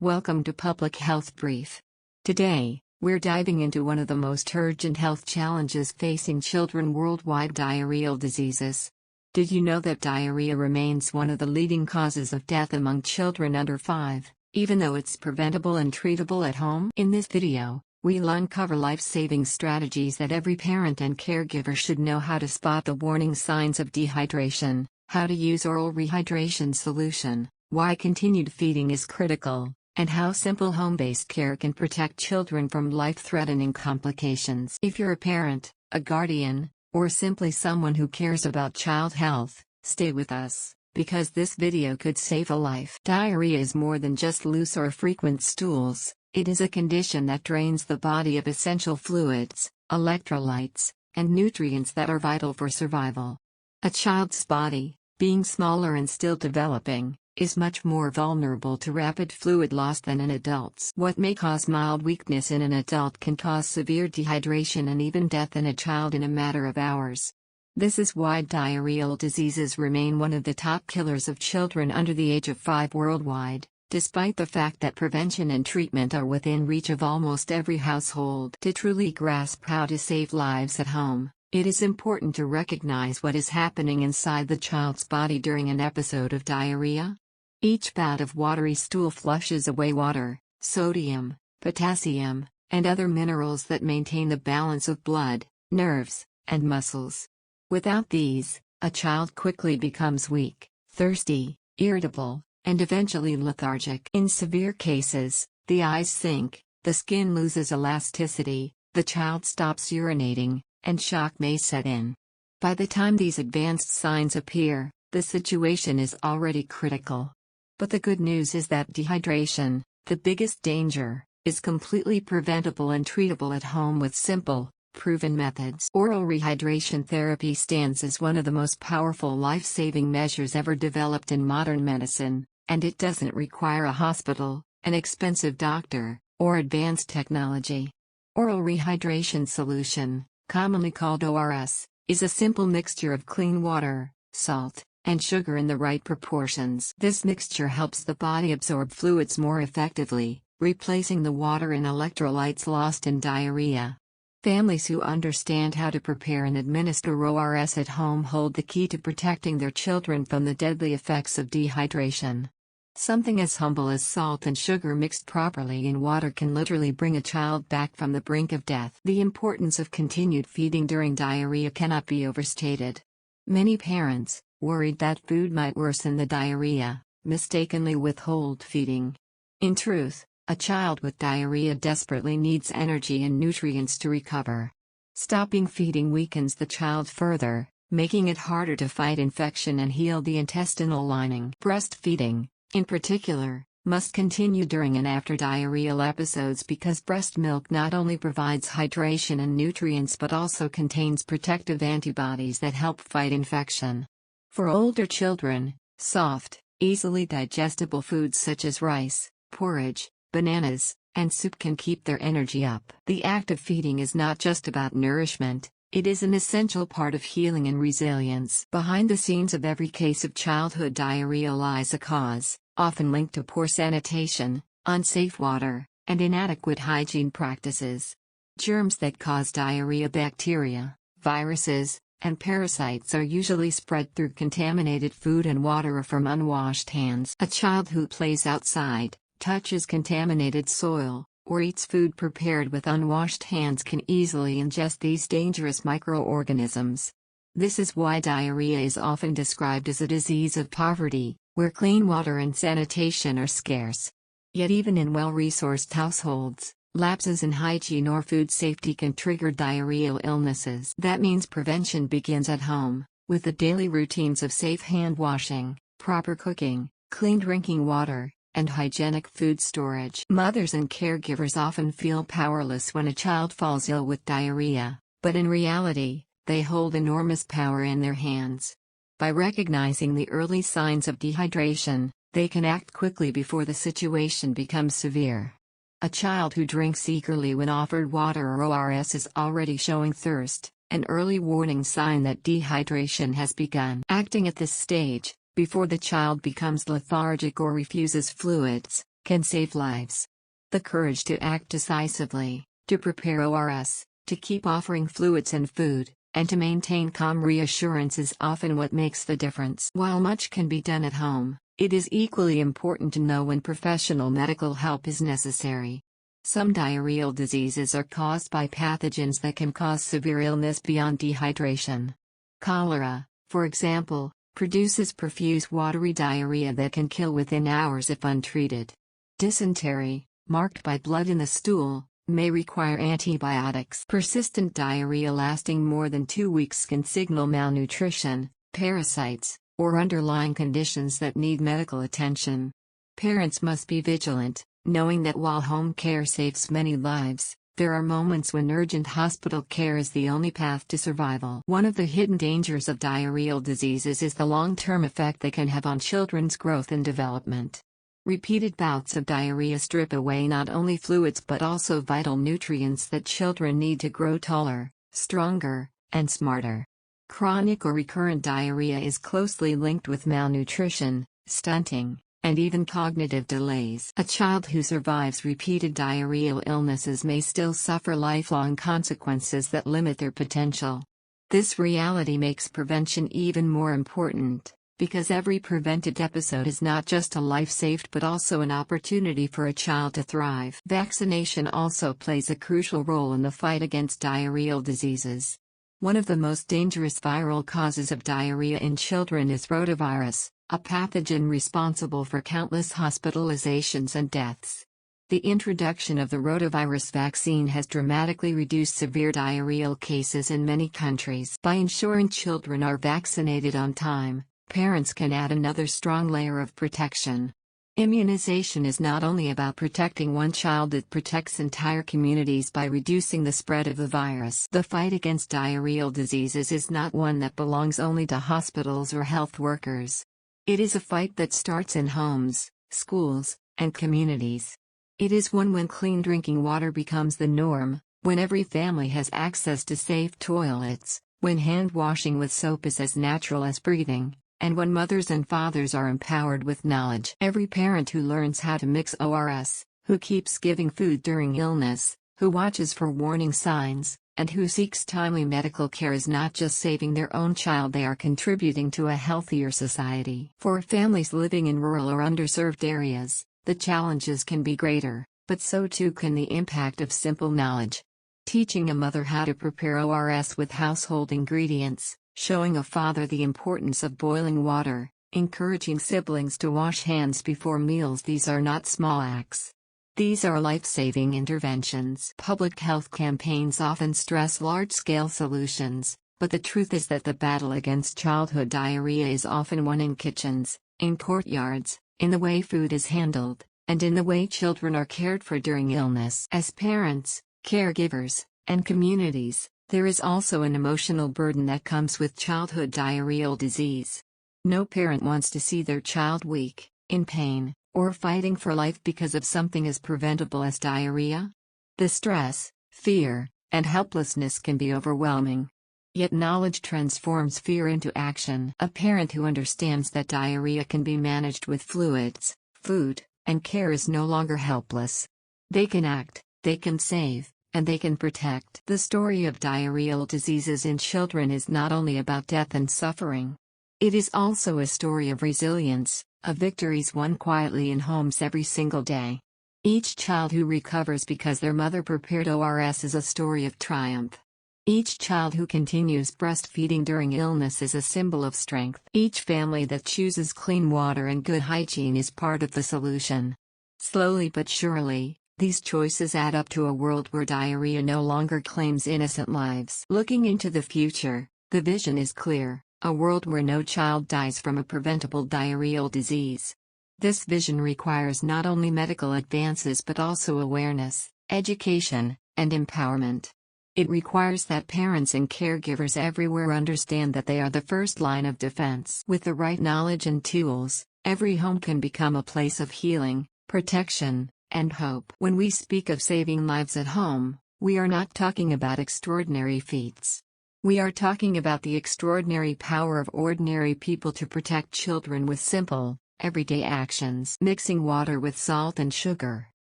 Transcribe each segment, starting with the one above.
Welcome to Public Health Brief. Today, we're diving into one of the most urgent health challenges facing children worldwide: diarrheal diseases. Did you know that diarrhea remains one of the leading causes of death among children under 5, even though it's preventable and treatable at home? In this video, we'll uncover life-saving strategies that every parent and caregiver should know: how to spot the warning signs of dehydration, how to use oral rehydration solution, why continued feeding is critical, and how simple home-based care can protect children from life-threatening complications. If you're a parent, a guardian, or simply someone who cares about child health, stay with us, because this video could save a life. Diarrhea is more than just loose or frequent stools. It is a condition that drains the body of essential fluids, electrolytes, and nutrients that are vital for survival. A child's body, being smaller and still developing, is much more vulnerable to rapid fluid loss than an adult's. What may cause mild weakness in an adult can cause severe dehydration and even death in a child in a matter of hours. This is why diarrheal diseases remain one of the top killers of children under the age of 5 worldwide, despite the fact that prevention and treatment are within reach of almost every household. To truly grasp how to save lives at home, it is important to recognize what is happening inside the child's body during an episode of diarrhea. Each bout of watery stool flushes away water, sodium, potassium, and other minerals that maintain the balance of blood, nerves, and muscles. Without these, a child quickly becomes weak, thirsty, irritable, and eventually lethargic. In severe cases, the eyes sink, the skin loses elasticity, the child stops urinating, and shock may set in. By the time these advanced signs appear, the situation is already critical. But the good news is that dehydration, the biggest danger, is completely preventable and treatable at home with simple, proven methods. Oral rehydration therapy stands as one of the most powerful life-saving measures ever developed in modern medicine, and it doesn't require a hospital, an expensive doctor, or advanced technology. Oral rehydration solution, commonly called ORS, is a simple mixture of clean water, salt, and sugar in the right proportions. This mixture helps the body absorb fluids more effectively, replacing the water and electrolytes lost in diarrhea. Families who understand how to prepare and administer ORS at home hold the key to protecting their children from the deadly effects of dehydration. Something as humble as salt and sugar mixed properly in water can literally bring a child back from the brink of death. The importance of continued feeding during diarrhea cannot be overstated. Many parents, worried that food might worsen the diarrhea, mistakenly withhold feeding. In truth, a child with diarrhea desperately needs energy and nutrients to recover. Stopping feeding weakens the child further, making it harder to fight infection and heal the intestinal lining. Breastfeeding, in particular, must continue during and after diarrheal episodes because breast milk not only provides hydration and nutrients but also contains protective antibodies that help fight infection. For older children, soft, easily digestible foods such as rice, porridge, bananas, and soup can keep their energy up. The act of feeding is not just about nourishment, it is an essential part of healing and resilience. Behind the scenes of every case of childhood diarrhea lies a cause, often linked to poor sanitation, unsafe water, and inadequate hygiene practices. Germs that cause diarrhea, bacteria, viruses, and parasites are usually spread through contaminated food and water or from unwashed hands. A child who plays outside, touches contaminated soil, or eats food prepared with unwashed hands can easily ingest these dangerous microorganisms. This is why diarrhea is often described as a disease of poverty, where clean water and sanitation are scarce. Yet even in well-resourced households, lapses in hygiene or food safety can trigger diarrheal illnesses. That means prevention begins at home, with the daily routines of safe hand washing, proper cooking, clean drinking water, and hygienic food storage. Mothers and caregivers often feel powerless when a child falls ill with diarrhea, but in reality, they hold enormous power in their hands. By recognizing the early signs of dehydration, they can act quickly before the situation becomes severe. A child who drinks eagerly when offered water or ORS is already showing thirst, an early warning sign that dehydration has begun. Acting at this stage, before the child becomes lethargic or refuses fluids, can save lives. The courage to act decisively, to prepare ORS, to keep offering fluids and food, and to maintain calm reassurance is often what makes the difference. While much can be done at home, it is equally important to know when professional medical help is necessary. Some diarrheal diseases are caused by pathogens that can cause severe illness beyond dehydration. Cholera, for example, produces profuse watery diarrhea that can kill within hours if untreated. Dysentery, marked by blood in the stool, may require antibiotics. Persistent diarrhea lasting more than 2 weeks can signal malnutrition, parasites, or underlying conditions that need medical attention. Parents must be vigilant, knowing that while home care saves many lives, there are moments when urgent hospital care is the only path to survival. One of the hidden dangers of diarrheal diseases is the long-term effect they can have on children's growth and development. Repeated bouts of diarrhea strip away not only fluids but also vital nutrients that children need to grow taller, stronger, and smarter. Chronic or recurrent diarrhea is closely linked with malnutrition, stunting, and even cognitive delays. A child who survives repeated diarrheal illnesses may still suffer lifelong consequences that limit their potential. This reality makes prevention even more important, because every prevented episode is not just a life saved but also an opportunity for a child to thrive. Vaccination also plays a crucial role in the fight against diarrheal diseases. One of the most dangerous viral causes of diarrhea in children is rotavirus, a pathogen responsible for countless hospitalizations and deaths. The introduction of the rotavirus vaccine has dramatically reduced severe diarrheal cases in many countries. By ensuring children are vaccinated on time, parents can add another strong layer of protection. Immunization is not only about protecting one child, it protects entire communities by reducing the spread of the virus. The fight against diarrheal diseases is not one that belongs only to hospitals or health workers. It is a fight that starts in homes, schools, and communities. It is one when clean drinking water becomes the norm, when every family has access to safe toilets, when hand washing with soap is as natural as breathing, and when mothers and fathers are empowered with knowledge. Every parent who learns how to mix ORS, who keeps giving food during illness, who watches for warning signs, and who seeks timely medical care is not just saving their own child, they are contributing to a healthier society. For families living in rural or underserved areas, the challenges can be greater, but so too can the impact of simple knowledge. Teaching a mother how to prepare ORS with household ingredients, showing a father the importance of boiling water, encouraging siblings to wash hands before meals, these are not small acts. These are life-saving interventions. Public health campaigns often stress large-scale solutions, but the truth is that the battle against childhood diarrhea is often won in kitchens, in courtyards, in the way food is handled, and in the way children are cared for during illness. As parents, caregivers, and communities, there is also an emotional burden that comes with childhood diarrheal disease. No parent wants to see their child weak, in pain, or fighting for life because of something as preventable as diarrhea. The stress, fear, and helplessness can be overwhelming. Yet knowledge transforms fear into action. A parent who understands that diarrhea can be managed with fluids, food, and care is no longer helpless. They can act, they can save, and they can protect. The story of diarrheal diseases in children is not only about death and suffering. It is also a story of resilience, of victories won quietly in homes every single day. Each child who recovers because their mother prepared ORS is a story of triumph. Each child who continues breastfeeding during illness is a symbol of strength. Each family that chooses clean water and good hygiene is part of the solution. Slowly but surely, these choices add up to a world where diarrhea no longer claims innocent lives. Looking into the future, the vision is clear, a world where no child dies from a preventable diarrheal disease. This vision requires not only medical advances but also awareness, education, and empowerment. It requires that parents and caregivers everywhere understand that they are the first line of defense. With the right knowledge and tools, every home can become a place of healing, protection, and hope. When we speak of saving lives at home, we are not talking about extraordinary feats. We are talking about the extraordinary power of ordinary people to protect children with simple, Everyday actions: mixing water with salt and sugar,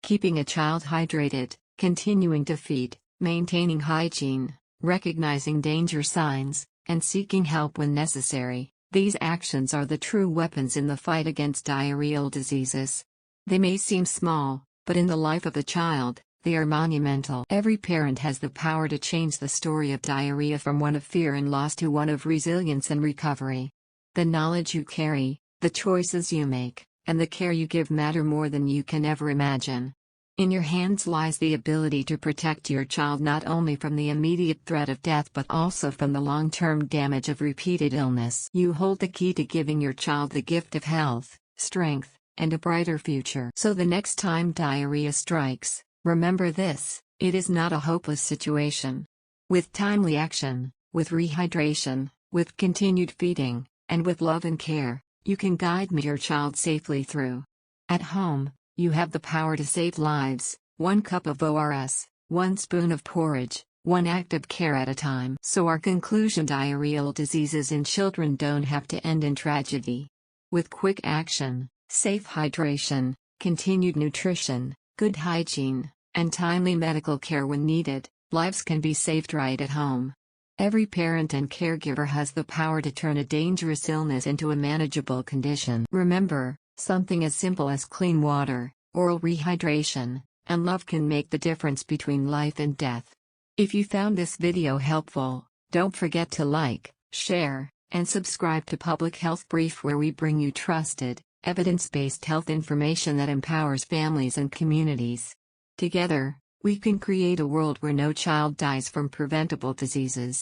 keeping a child hydrated, continuing to feed, maintaining hygiene, recognizing danger signs, and seeking help when necessary. These actions are the true weapons in the fight against diarrheal diseases. They may seem small, but in the life of a child, they are monumental. Every parent has the power to change the story of diarrhea from one of fear and loss to one of resilience and recovery. The knowledge you carry, the choices you make, and the care you give matter more than you can ever imagine. In your hands lies the ability to protect your child not only from the immediate threat of death but also from the long-term damage of repeated illness. You hold the key to giving your child the gift of health, strength, and a brighter future. So the next time diarrhea strikes, remember this: it is not a hopeless situation. With timely action, with rehydration, with continued feeding, and with love and care, you can guide your child safely through. At home, you have the power to save lives, 1 cup of ORS, 1 spoon of porridge, 1 act of care at a time. So our conclusion: diarrheal diseases in children don't have to end in tragedy. With quick action, safe hydration, continued nutrition, good hygiene, and timely medical care when needed, lives can be saved right at home. Every parent and caregiver has the power to turn a dangerous illness into a manageable condition. Remember, something as simple as clean water, oral rehydration, and love can make the difference between life and death. If you found this video helpful, don't forget to like, share, and subscribe to Public Health Brief, where we bring you trusted, evidence-based health information that empowers families and communities. Together, we can create a world where no child dies from preventable diseases.